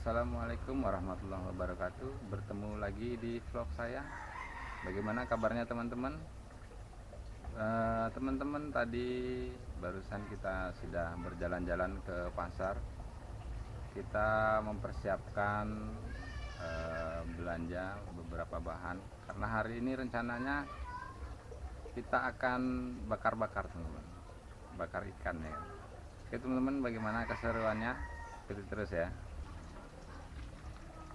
Assalamualaikum warahmatullahi wabarakatuh. Bertemu lagi di vlog saya. Bagaimana kabarnya teman-teman? Teman-teman, tadi barusan kita sudah berjalan-jalan ke pasar. Kita mempersiapkan belanja beberapa bahan karena hari ini rencananya kita akan bakar-bakar, teman-teman. Bakar ikan ya. Oke teman-teman, bagaimana keseruannya? Ikuti terus ya.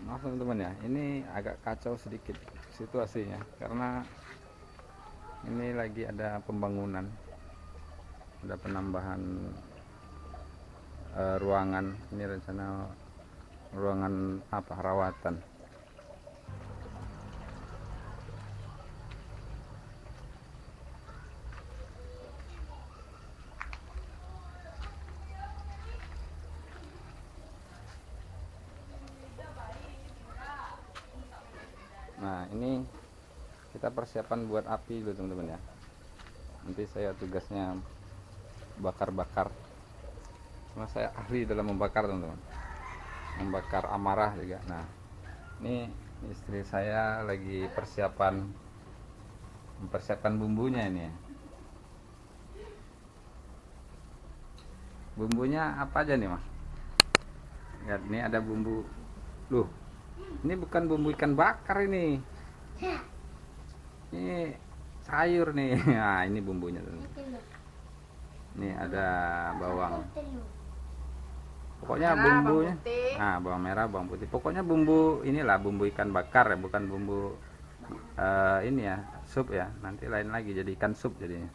Maaf teman-teman ya, ini agak kacau sedikit situasinya karena ini lagi ada pembangunan, ada penambahan ruangan. Ini rencana ruangan apa, rawatan. Nah ini kita persiapan buat api dulu teman-teman ya. Nanti saya tugasnya bakar-bakar, karena saya ahli dalam membakar teman-teman, membakar amarah juga. Nah ini istri saya lagi mempersiapkan bumbunya ini ya. Bumbunya apa aja nih mas? Lihat, ini ada bumbu. Loh, ini bukan bumbu ikan bakar ini sayur nih. Nah ini bumbunya teman. Ini ada bawang, pokoknya bumbunya. Nah bawang merah, bawang putih, pokoknya bumbu inilah bumbu ikan bakar ya, bukan bumbu ini ya, sup ya. Nanti lain lagi jadi ikan sup jadinya.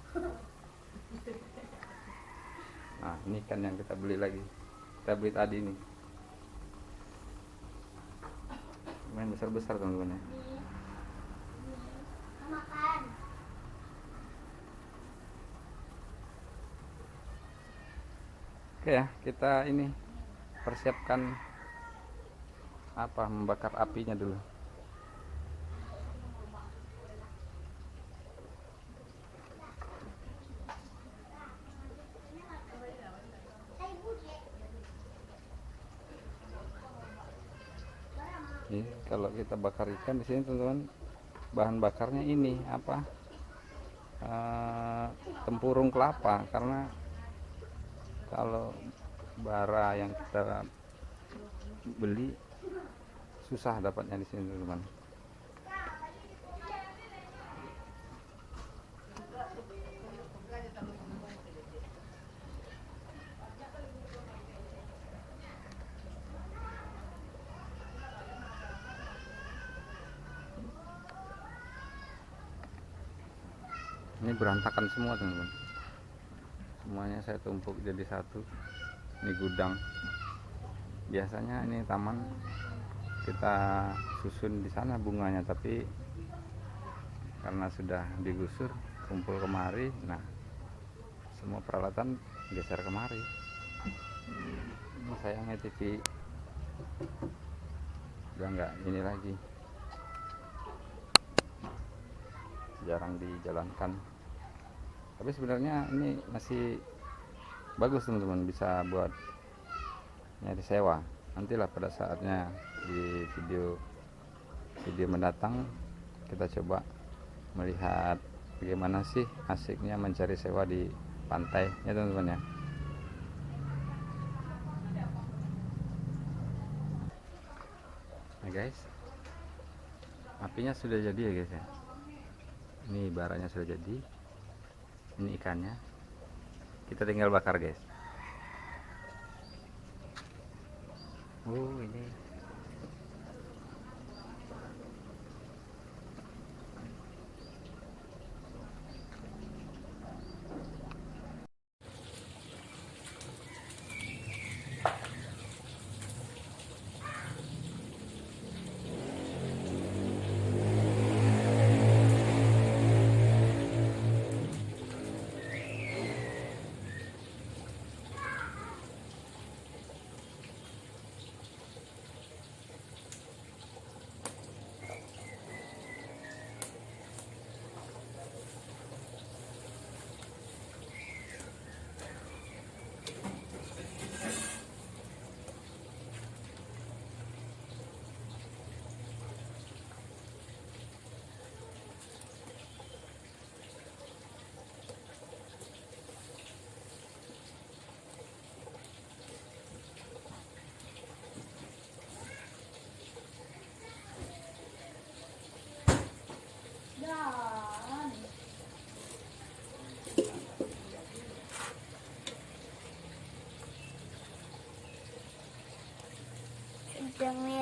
Nah ini ikan yang kita beli lagi, kita beli tadi nih, main besar-besar teman-teman ya. Oke ya, kita ini persiapkan apa, membakar apinya dulu. Ini kalau kita bakar ikan di sini teman-teman, bahan bakarnya ini apa, tempurung kelapa, karena kalau bara yang kita beli susah dapatnya di sini teman-teman. Ini berantakan semua teman-teman, semuanya saya tumpuk jadi satu. Ini gudang, biasanya ini taman kita susun di sana bunganya, tapi karena sudah digusur kumpul kemari, nah semua peralatan geser kemari. Ini sayangnya TV udah nggak ini lagi, jarang dijalankan, tapi sebenarnya ini masih bagus teman-teman, bisa buat nyari sewa. Nantilah pada saatnya di video mendatang kita coba melihat bagaimana sih asiknya mencari sewa di pantai ya teman-teman ya. Nah guys, apinya sudah jadi ya guys ya. Ini baranya sudah jadi, ini ikannya, kita tinggal bakar guys. Ini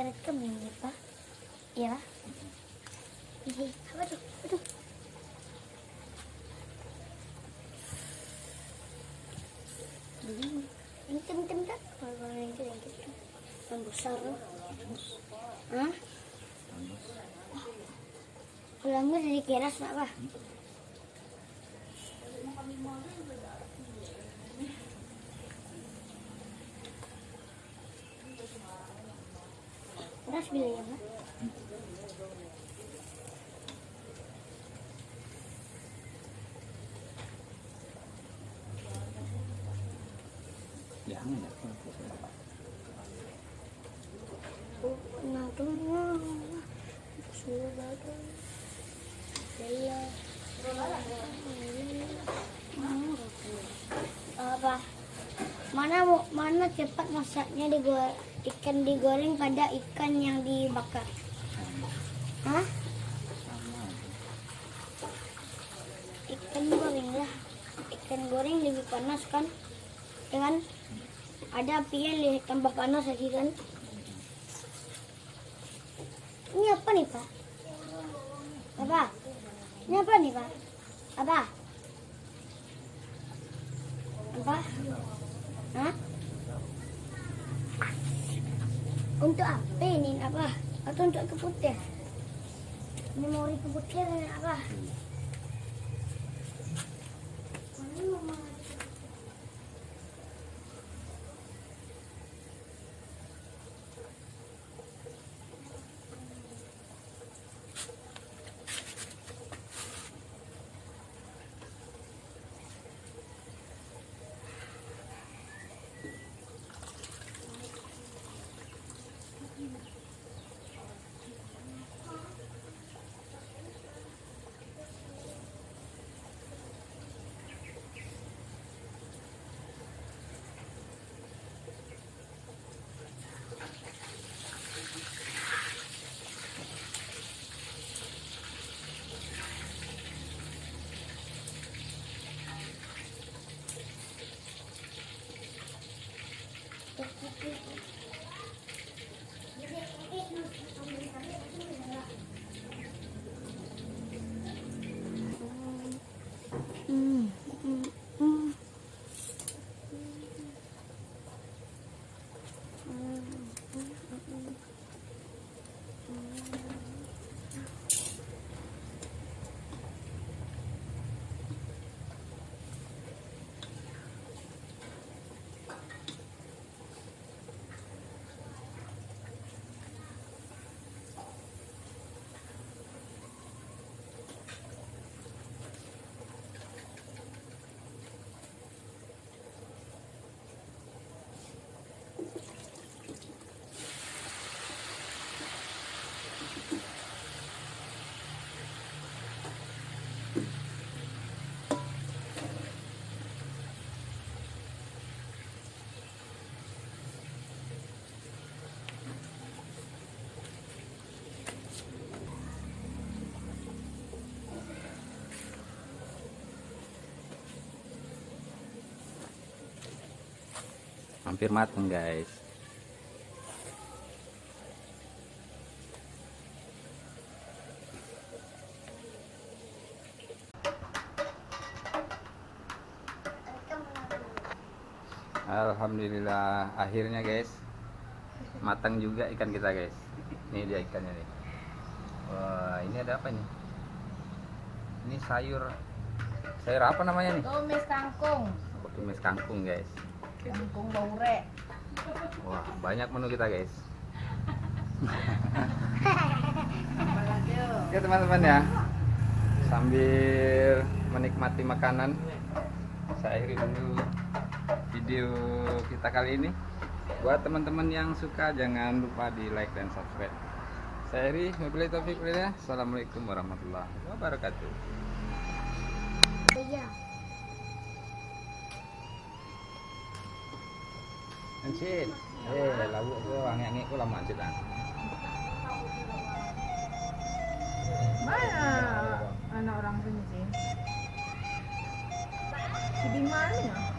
rekam ini Pak. Ya. Ini apa tuh? Aduh. Ini tem tak? Kalau yang gitu. Yang besar. Hah? Pulangnya dari keras nak Pak? Keras bila ya Pak? Jangan ya. Apa? Mana cepat masaknya ikan digoreng pada ikan yang dibakar? Hah? Ikan goreng lah. Ikan goreng lebih panas kan? Ya kan? Ada apinya tambah panas lagi kan? Ini apa nih Pak? Apa? Ini apa nih Pak? Apa? Apa? Hah? Untuk apa ini apa? Atau untuk keputih? Memori keputih ini apa? Hampir mateng guys. Alhamdulillah akhirnya guys matang juga ikan kita guys. Ini dia ikannya nih. Wah, ini ada apa nih? Ini sayur apa namanya nih? Tumis kangkung. Tumis kangkung guys. Kangkung baure. Wah, banyak menu kita guys. Oke teman-teman ya, sambil menikmati makanan, saya akhiri dulu video kita kali ini. Buat teman-teman yang suka jangan lupa di like dan subscribe. Saya Heri, wabillahi taufiq walhidayah. Assalamualaikum warahmatullahi wabarakatuh. Iya. Ancit, lagu aku wangi-wangi aku lama ancit ah. Mana anak orang sini sih? Si di mana?